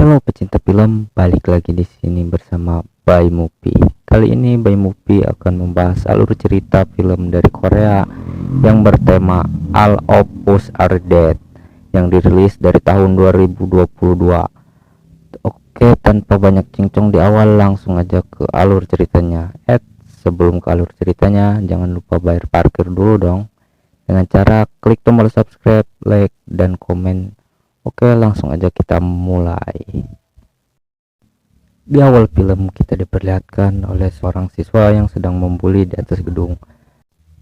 Halo pecinta film, balik lagi di sini bersama By Movie. Kali ini By Movie akan membahas alur cerita film dari Korea yang bertema All of Us Are Dead yang dirilis dari tahun 2022. Oke, tanpa banyak cincong di awal, langsung aja ke alur ceritanya. Sebelum ke alur ceritanya, jangan lupa bayar parkir dulu dong, dengan cara klik tombol subscribe, like, dan komen. Oke, langsung aja kita mulai. Di awal film kita diperlihatkan oleh seorang siswa yang sedang membuli di atas gedung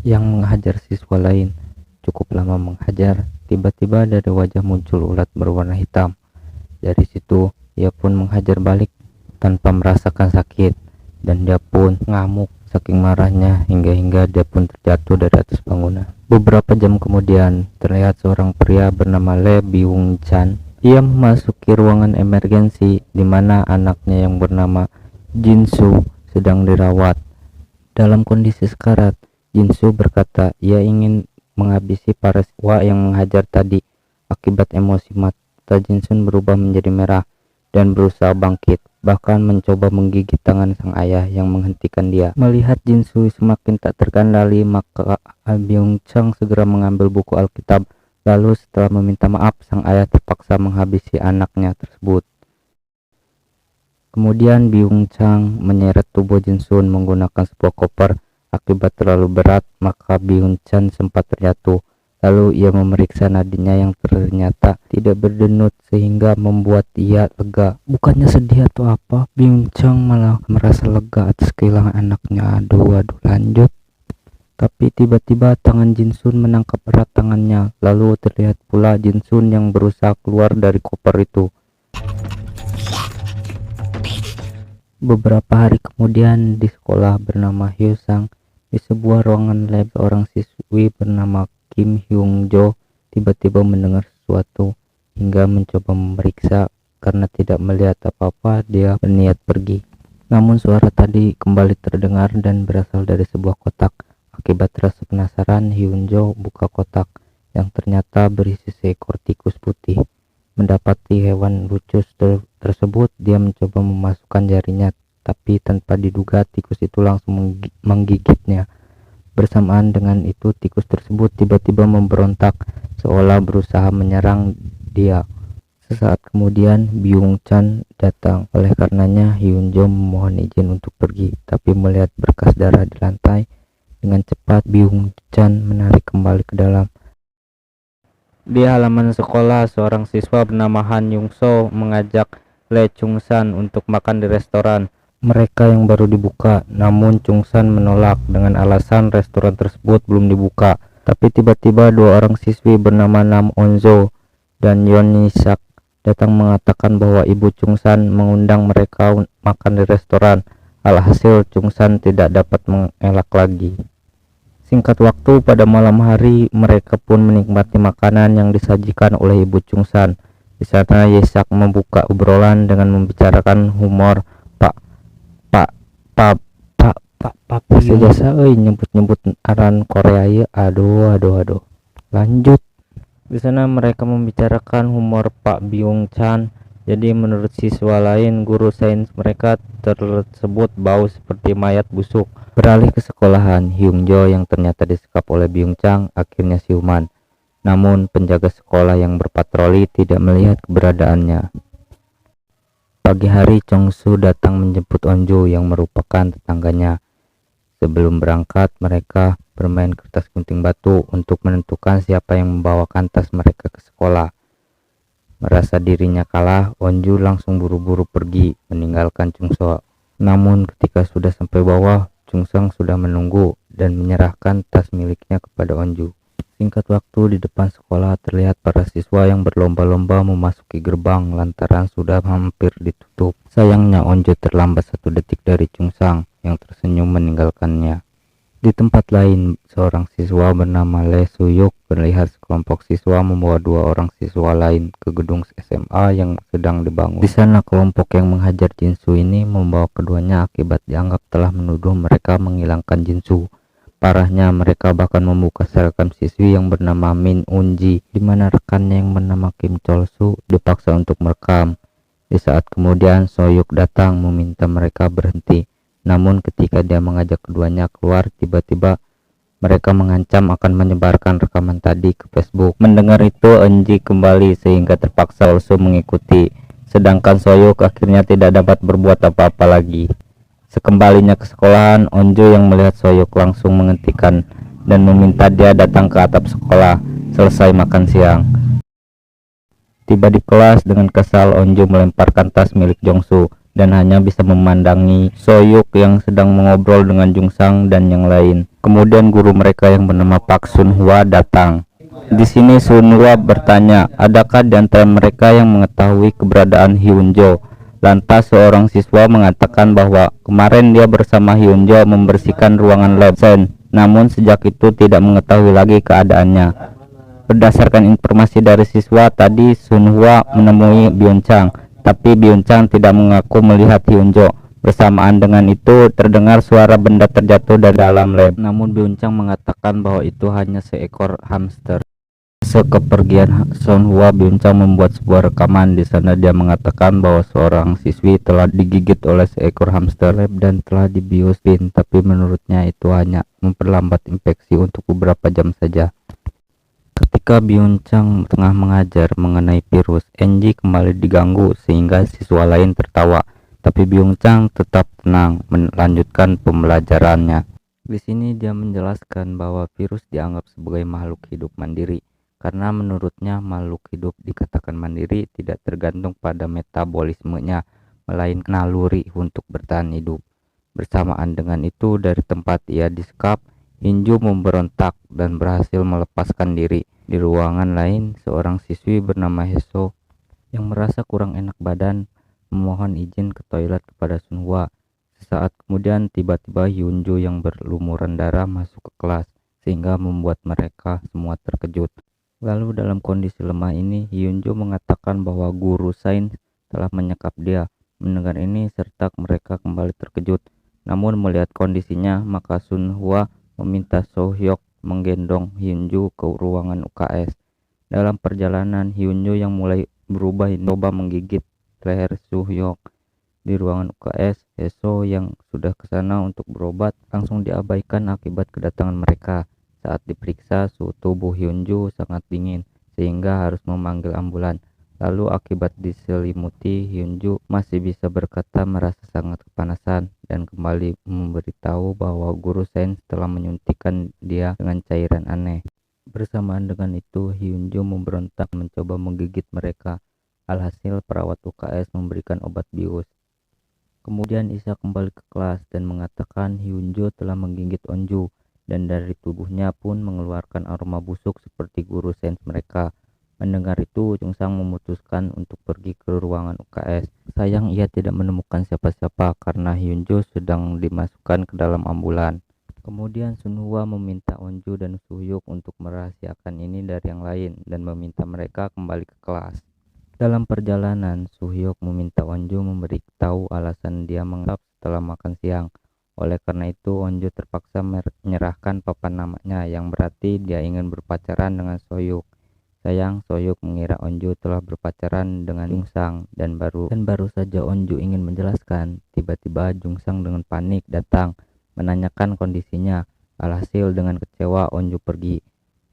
yang menghajar siswa lain. Cukup lama menghajar, tiba-tiba dari wajah muncul ulat berwarna hitam. Dari situ ia pun menghajar balik tanpa merasakan sakit, dan dia pun ngamuk saking marahnya hingga dia pun terjatuh dari atas bangunan. Beberapa jam kemudian, terlihat seorang pria bernama Lee Byung Chan. Ia memasuki ruangan emergensi di mana anaknya yang bernama Jinsu sedang dirawat. Dalam kondisi sekarat, Jinsu berkata ia ingin menghabisi para siswa yang menghajar tadi. Akibat emosi, mata Jinsu berubah menjadi merah dan berusaha bangkit, bahkan mencoba menggigit tangan sang ayah yang menghentikan dia. Melihat Jinsu semakin tak terkendali, maka Byung Chang segera mengambil buku Alkitab. Lalu setelah meminta maaf, sang ayah terpaksa menghabisi anaknya tersebut. Kemudian Byung Chang menyeret tubuh Jinsun menggunakan sebuah koper. Akibat terlalu berat, maka Byung Chang sempat terjatuh. Lalu ia memeriksa nadinya yang ternyata tidak berdenyut sehingga membuat ia lega. Bukannya sedih atau apa, Byung Chang malah merasa lega atas kehilangan anaknya. Aduh, lanjut. Tapi tiba-tiba tangan Jinsun menangkap erat tangannya. Lalu terlihat pula Jinsun yang berusaha keluar dari koper itu. Beberapa hari kemudian di sekolah bernama Hyosang, di sebuah ruangan lab, seorang siswi bernama Kim Hyung Jo tiba-tiba mendengar sesuatu. Hingga mencoba memeriksa, karena tidak melihat apa-apa dia berniat pergi. Namun suara tadi kembali terdengar dan berasal dari sebuah kotak. Akibat rasa penasaran, Hyun Jo buka kotak yang ternyata berisi seekor tikus putih. Mendapati hewan lucu tersebut, dia mencoba memasukkan jarinya, tapi tanpa diduga tikus itu langsung menggigitnya. Bersamaan dengan itu, tikus tersebut tiba-tiba memberontak seolah berusaha menyerang dia. Sesaat kemudian Byung Chan datang. Oleh karenanya Hyun Jo memohon izin untuk pergi, tapi melihat berkas darah di lantai, dengan cepat Byung Chan menarik kembali ke dalam. Di halaman sekolah, seorang siswa bernama Han Yung So mengajak Lee Chung San untuk makan di restoran mereka yang baru dibuka. Namun Chung San menolak dengan alasan restoran tersebut belum dibuka. Tapi tiba-tiba dua orang siswi bernama Nam Onzo dan Yeon Sak datang mengatakan bahwa ibu Chung San mengundang mereka makan di restoran. Alhasil Chung San tidak dapat mengelak lagi. Singkat waktu, pada malam hari mereka pun menikmati makanan yang disajikan oleh ibu Chung San. Di sana Yesak membuka obrolan dengan membicarakan humor Pak jasa nyebut aran Korea ya. Aduh. Lanjut. Di sana mereka membicarakan humor Pak Byung Chan. Jadi menurut siswa lain, guru sains mereka tersebut bau seperti mayat busuk. Beralih ke sekolahan, Hyung Jo yang ternyata disekap oleh Byung Chang akhirnya siuman. Namun penjaga sekolah yang berpatroli tidak melihat keberadaannya. Pagi hari, Chong Su datang menjemput Onju yang merupakan tetangganya. Sebelum berangkat, mereka bermain kertas gunting batu untuk menentukan siapa yang membawakan tas mereka ke sekolah. Merasa dirinya kalah, Onju langsung buru-buru pergi meninggalkan Chung So. Namun ketika sudah sampai bawah, Chung Sang sudah menunggu dan menyerahkan tas miliknya kepada Onju. Singkat waktu, di depan sekolah terlihat para siswa yang berlomba-lomba memasuki gerbang lantaran sudah hampir ditutup. Sayangnya Onju terlambat 1 detik dari Chung Sang yang tersenyum meninggalkannya. Di tempat lain, seorang siswa bernama Lee Suyuk melihat sekelompok siswa membawa 2 orang siswa lain ke gedung SMA yang sedang dibangun. Di sana kelompok yang menghajar Jinsu ini membawa keduanya akibat dianggap telah menuduh mereka menghilangkan Jinsu. Parahnya, mereka bahkan membuka seragam siswi yang bernama Min Unji, di mana rekannya yang bernama Kim Chol Su dipaksa untuk merekam. Di saat kemudian Soyuk datang meminta mereka berhenti. Namun ketika dia mengajak keduanya keluar, tiba-tiba mereka mengancam akan menyebarkan rekaman tadi ke Facebook. Mendengar itu, Eunji kembali sehingga terpaksa also mengikuti. Sedangkan Soyuk akhirnya tidak dapat berbuat apa-apa lagi. Sekembalinya ke sekolahan, Onjo yang melihat Soyuk langsung menghentikan dan meminta dia datang ke atap sekolah selesai makan siang. Tiba di kelas dengan kesal, Onjo melemparkan tas milik Jongsu dan hanya bisa memandangi Soyuk yang sedang mengobrol dengan Jungsang dan yang lain. Kemudian guru mereka yang bernama Pak Sunhwa datang. Di sini Sunhwa bertanya, adakah di antara mereka yang mengetahui keberadaan Hyunjo? Lantas seorang siswa mengatakan bahwa kemarin dia bersama Hyunjo membersihkan ruangan lab Sen, namun sejak itu tidak mengetahui lagi keadaannya. Berdasarkan informasi dari siswa tadi, Sunhwa menemui Byung-chang, tapi Byung-chang tidak mengaku melihat Hyunjo. Bersamaan dengan itu terdengar suara benda terjatuh dari dalam lab. Namun Byung-chang mengatakan bahwa itu hanya seekor hamster. Sekepergian Sunhwa, Byung-chang membuat sebuah rekaman. Di sana dia mengatakan bahwa seorang siswi telah digigit oleh seekor hamster lab dan telah dibius pin, tapi menurutnya itu hanya memperlambat infeksi untuk beberapa jam saja. Ketika Byung-chang tengah mengajar mengenai virus, Enji kembali diganggu sehingga siswa lain tertawa. Tapi Byung-chang tetap tenang melanjutkan pembelajarannya. Di sini dia menjelaskan bahwa virus dianggap sebagai makhluk hidup mandiri karena menurutnya makhluk hidup dikatakan mandiri tidak tergantung pada metabolismenya, melainkan naluri untuk bertahan hidup. Bersamaan dengan itu, dari tempat ia disekap, Hinju memberontak dan berhasil melepaskan diri. Di ruangan lain, seorang siswi bernama Heso yang merasa kurang enak badan memohon izin ke toilet kepada Sunhwa. Sesaat kemudian tiba-tiba Hyunjo yang berlumuran darah masuk ke kelas sehingga membuat mereka semua terkejut. Lalu dalam kondisi lemah ini, Hyunjo mengatakan bahwa guru sains telah menyekap dia. Mendengar ini serta mereka kembali terkejut. Namun melihat kondisinya, maka Sunhwa meminta Sohyok menggendong Hyunjo ke ruangan UKS. Dalam perjalanan, Hyunjo yang mulai berubah mencoba menggigit leher Sohyok. Di ruangan UKS, Heso yang sudah ke sana untuk berobat langsung diabaikan akibat kedatangan mereka. Saat diperiksa, suhu tubuh Hyunjo sangat dingin sehingga harus memanggil ambulan. Lalu akibat diselimuti, Hyunjo masih bisa berkata merasa sangat kepanasan dan kembali memberitahu bahwa guru sains telah menyuntikkan dia dengan cairan aneh. Bersamaan dengan itu, Hyunjo memberontak mencoba menggigit mereka. Alhasil perawat UKS memberikan obat bius. Kemudian Isa kembali ke kelas dan mengatakan Hyunjo telah menggigit Onju dan dari tubuhnya pun mengeluarkan aroma busuk seperti guru sains mereka. Mendengar itu, Jungsang memutuskan untuk pergi ke ruangan UKS. Sayang ia tidak menemukan siapa-siapa karena Hyunjo sedang dimasukkan ke dalam ambulan. Kemudian Sunhwa meminta Onju dan Suhyuk untuk merahasiakan ini dari yang lain dan meminta mereka kembali ke kelas. Dalam perjalanan, Suhyuk meminta Onju memberitahu alasan dia mengap setelah makan siang. Oleh karena itu, Onju terpaksa menyerahkan papan namanya yang berarti dia ingin berpacaran dengan Soyuk. Sayang, Soyuk mengira Onju telah berpacaran dengan Jungsang dan baru saja Onju ingin menjelaskan, tiba-tiba Jungsang dengan panik datang menanyakan kondisinya. Alhasil dengan kecewa Onju pergi.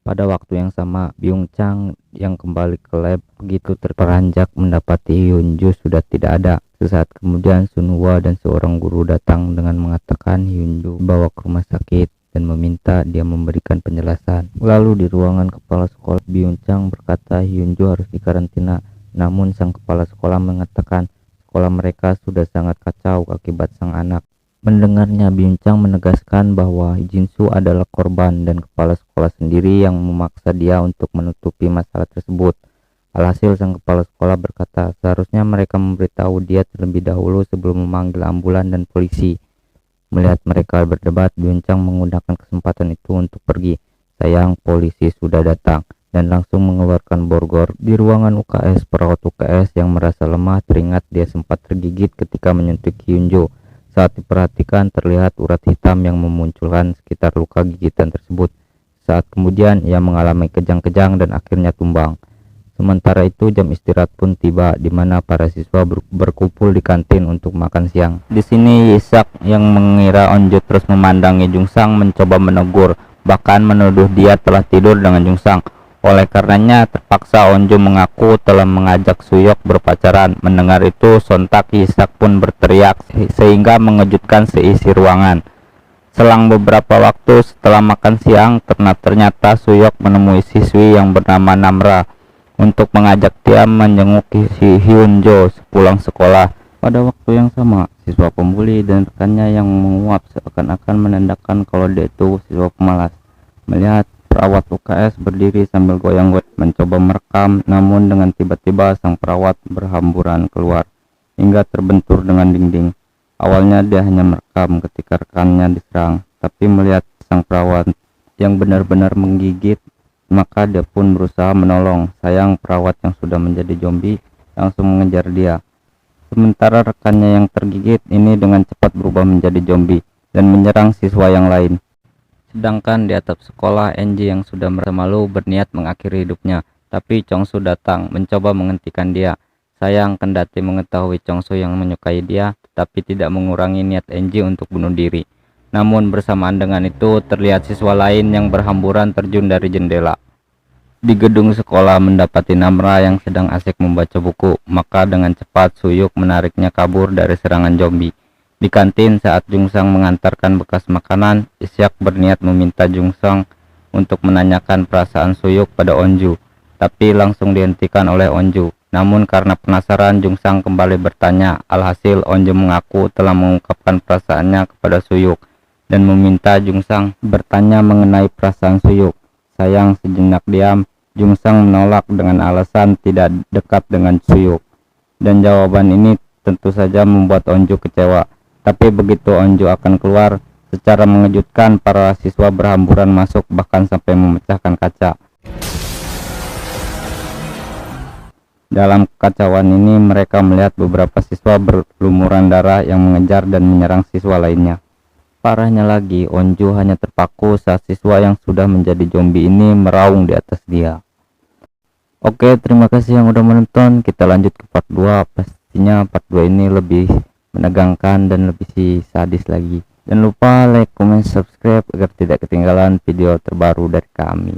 Pada waktu yang sama, Byung-chang yang kembali ke lab begitu terperanjak mendapati Hyunjo sudah tidak ada. Sesaat kemudian Sunhwa dan seorang guru datang dengan mengatakan Hyunjo dibawa ke rumah sakit dan meminta dia memberikan penjelasan. Lalu di ruangan kepala sekolah, Byung-chang berkata Hyunjo harus dikarantina. Namun sang kepala sekolah mengatakan sekolah mereka sudah sangat kacau akibat sang anak. Mendengarnya, Byung-chang menegaskan bahwa Jinsu adalah korban dan kepala sekolah sendiri yang memaksa dia untuk menutupi masalah tersebut. Alhasil sang kepala sekolah berkata seharusnya mereka memberitahu dia terlebih dahulu sebelum memanggil ambulan dan polisi. Melihat mereka berdebat, Byung-chang menggunakan kesempatan itu untuk pergi. Sayang, polisi sudah datang dan langsung mengeluarkan borgor. Di ruangan UKS, perawat UKS yang merasa lemah teringat dia sempat tergigit ketika menyentuh Hyunjo. Saat diperhatikan terlihat urat hitam yang memunculkan sekitar luka gigitan tersebut. Saat kemudian ia mengalami kejang-kejang dan akhirnya tumbang. Sementara itu jam istirahat pun tiba, di mana para siswa berkumpul di kantin untuk makan siang. Di sini Yisak yang mengira Onju terus memandangi Jungsang mencoba menegur, bahkan menuduh dia telah tidur dengan Jungsang. Oleh karenanya terpaksa Onju mengaku telah mengajak Suyok berpacaran. Mendengar itu sontak Yisak pun berteriak sehingga mengejutkan seisi ruangan. Selang beberapa waktu setelah makan siang, ternyata Suyok menemui siswi yang bernama Namra untuk mengajak dia menjenguk si Hyunjo sepulang sekolah. Pada waktu yang sama, siswa pembuli dan rekannya yang menguap seakan-akan menandakan kalau dia itu siswa pemalas. Melihat perawat UKS berdiri sambil goyang-goyang mencoba merekam, namun dengan tiba-tiba sang perawat berhamburan keluar hingga terbentur dengan dinding. Awalnya dia hanya merekam ketika rekannya diserang, tapi melihat sang perawat yang benar-benar menggigit, maka dia pun berusaha menolong. Sayang perawat yang sudah menjadi zombie langsung mengejar dia. Sementara rekannya yang tergigit ini dengan cepat berubah menjadi zombie dan menyerang siswa yang lain. Sedangkan di atap sekolah, Enji yang sudah merasa malu berniat mengakhiri hidupnya, tapi Chongsu datang mencoba menghentikan dia. Sayang kendati mengetahui Chongsu yang menyukai dia, tetapi tidak mengurangi niat Enji untuk bunuh diri. Namun bersamaan dengan itu terlihat siswa lain yang berhamburan terjun dari jendela. Di gedung sekolah mendapati Namra yang sedang asik membaca buku, maka dengan cepat Suyuk menariknya kabur dari serangan zombie. Di kantin saat Jungsang mengantarkan bekas makanan, Isyak berniat meminta Jungsang untuk menanyakan perasaan Suyuk pada Onju, tapi langsung dihentikan oleh Onju. Namun karena penasaran, Jungsang kembali bertanya. Alhasil Onju mengaku telah mengungkapkan perasaannya kepada Suyuk dan meminta Jungsang bertanya mengenai perasaan Suyuk. Sayang sejenak diam, Jungsang menolak dengan alasan tidak dekat dengan Suyuk. Dan jawaban ini tentu saja membuat Onju kecewa. Tapi begitu Onju akan keluar, secara mengejutkan para siswa berhamburan masuk bahkan sampai memecahkan kaca. Dalam kekacauan ini mereka melihat beberapa siswa berlumuran darah yang mengejar dan menyerang siswa lainnya. Parahnya lagi, Onju hanya terpaku saat siswa yang sudah menjadi zombie ini meraung di atas dia. Oke, terima kasih yang udah menonton. Kita lanjut ke part 2. Pastinya part 2 ini lebih menegangkan dan lebih sadis lagi. Jangan lupa like, comment, subscribe agar tidak ketinggalan video terbaru dari kami.